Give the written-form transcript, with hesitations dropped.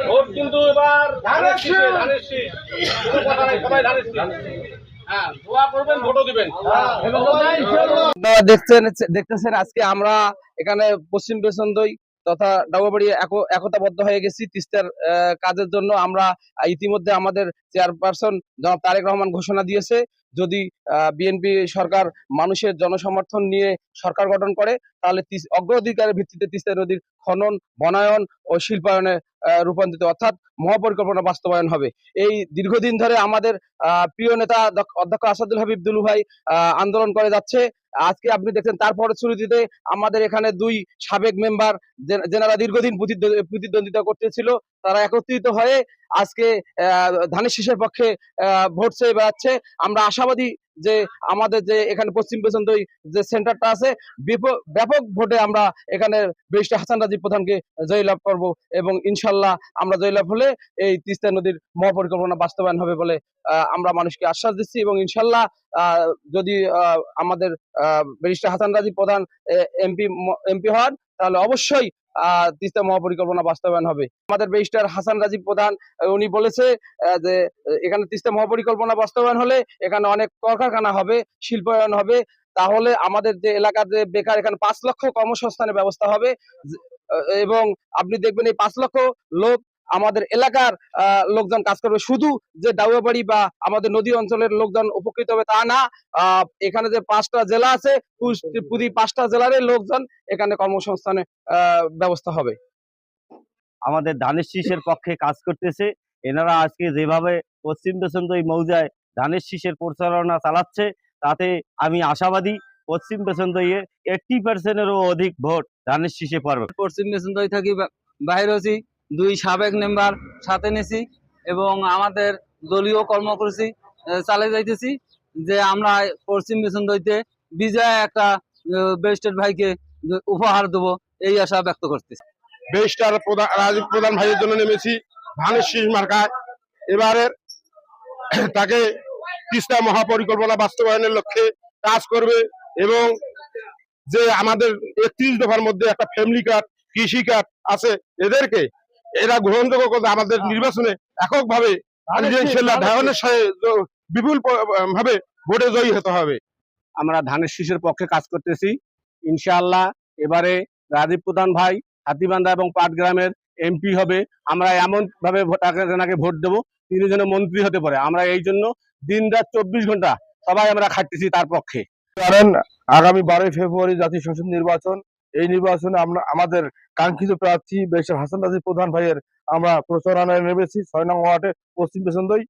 Vote কিন্তু এবার ধানের শীষে, ধানের শীষ। কোনো কথা নাই, সবাই ধানের শীষ। হ্যাঁ, দোয়া করবেন, ভোটও দিবেন। আপনারা দেখতেছেন আজকে আমরা এখানে পশ্চিম বেসন্দই তথা ডাউয়াবাড়ি একতাবদ্ধ হয়ে গেছি তিস্তার কাজের জন্য। আমরা ইতিমধ্যে আমাদের চেয়ারপারসন জনাব তারেক রহমান ঘোষণা দিয়েছে, যদি বিএনপি সরকার মানুষের জনসমর্থন নিয়ে সরকার গঠন করে তাহলে অগ্রাধিকারের ভিত্তিতে তিস্তা নদীর খনন, বনায়ন ও শিল্পায়নে রূপান্তরিত অর্থাৎ মহাপরিকল্পনা বাস্তবায়ন হবে। এই দীর্ঘদিন ধরে আমাদের প্রিয় নেতা অধ্যক্ষ আসাদুল হাবিব দুলু ভাই আন্দোলন করে যাচ্ছে। আজকে আপনি দেখছেন তার ফলশ্রুতিতে আমাদের এখানে দুই সাবেক মেম্বার যেনারা দীর্ঘদিন প্রতিদ্বন্দ্বিতা করতেছিল, তারা একত্রিত হয়ে আজকে ধানের শীষের পক্ষে ভোট চেয়ে বেড়াচ্ছে। আমরা আশাবাদী যে আমাদের যে এখানে পশ্চিম বেসন্তই যে সেন্টারটা আছে, ব্যাপক ভোটে আমরা এখানে ব্যারিস্টার হাসান রাজীব প্রধানকে জয়লাভ করব এবং ইনশাল্লাহ আমরা জয়লাভ হলে এই তিস্তা নদীর মহাপরিকল্পনা বাস্তবায়ন হবে বলে আমরা মানুষকে আশ্বাস দিচ্ছি। এবং ইনশাল্লাহ যদি আমাদের ব্যারিস্টার হাসান রাজীব প্রধান এমপি হন তাহলে অবশ্যই তিস্তা মহাপরিকল্পনা বাস্তবায়ন হবে। আমাদের ব্যারিস্টার হাসান রাজীব প্রধান উনি বলেছে যে এখানে তিস্তা মহাপরিকল্পনা বাস্তবায়ন হলে এখানে অনেক কলকারখানা হবে, শিল্পায়ন হবে, তাহলে আমাদের যে এলাকার যে বেকার এখানে 5 লক্ষ কর্মসংস্থানের ব্যবস্থা হবে। এবং আপনি দেখবেন এই 5 লক্ষ লোক আমাদের এলাকার লোকজন কাজ করবে। শুধু যে ডাউয়াবাড়ি বা আমাদের নদী অঞ্চলের লোকজন উপকৃত হবে তা না, এখানে যে 5টা জেলা আছে পুরো 5টা জেলার লোকজন এখানে কর্মসংস্থানের ব্যবস্থা হবে। আমাদের ধানের শীষের পক্ষে কাজ করতেছে। এনারা আজকে যেভাবে পশ্চিম বেসন্তই মৌজায় ধানের শীষের প্রচারণা চালাচ্ছে, তাতে আমি আশাবাদী পশ্চিম বেসন্তইয়ে 80%-এরও অধিক ভোট ধানের শীষে পড়বে। পশ্চিম বেসন্তই থাকি বাইর হয়েছি, 2 সাবেক মেম্বার সাথে নিছি এবং আমাদের দলীয় কর্মসূচি চালিয়ে যাইতেছি যে আমরা পশ্চিম বেসন্তইতে বিজয় একটা ব্যারিস্টার ভাইকে উপহার দেবো, এই আশা ব্যক্ত করতেছি। ব্যারিস্টার রাজীব প্রধান ভাইয়ের জন্য নেমেছি ধানের শীষ মার্কায়। এবারে তাকে তিস্তা মহাপরিকল্পনা বাস্তবায়নের লক্ষ্যে কাজ করবে এবং যে আমাদের 31 দফার মধ্যে একটা ফ্যামিলি কার্ড, কৃষি কার্ড আছে, এদেরকে এরা গ্রহণযোগ্য করতে আমাদের নির্বাচনে এককভাবে বিপুল ভাবে ভোটে জয়ী হতে হবে। আমরা ধানের শীষের পক্ষে কাজ করতেছি। ইনশাআল্লাহ এবারে রাজীব প্রধান ভাই হাতিবান্ধা এবং পাটগ্রামের এমপি হবে। আমরা এমন ভাবে তাকে ভোট দেবো তিনি যেন মন্ত্রী হতে পারে। আমরা এই জন্য দিন রাত 24 ঘন্টা সবাই আমরা খাটতেছি তার পক্ষে। কারণ আগামী 12 ফেব্রুয়ারি জাতীয় সংসদ নির্বাচন, এই নির্বাচনে আমরা আমাদের কাঙ্ক্ষিত প্রার্থী ব্যারিস্টার হাসান রাজীব প্রধান ভাইয়ের আমরা প্রচারণায় নেমেছি 6 নং ওয়ার্ডে পশ্চিম বেসন্তই।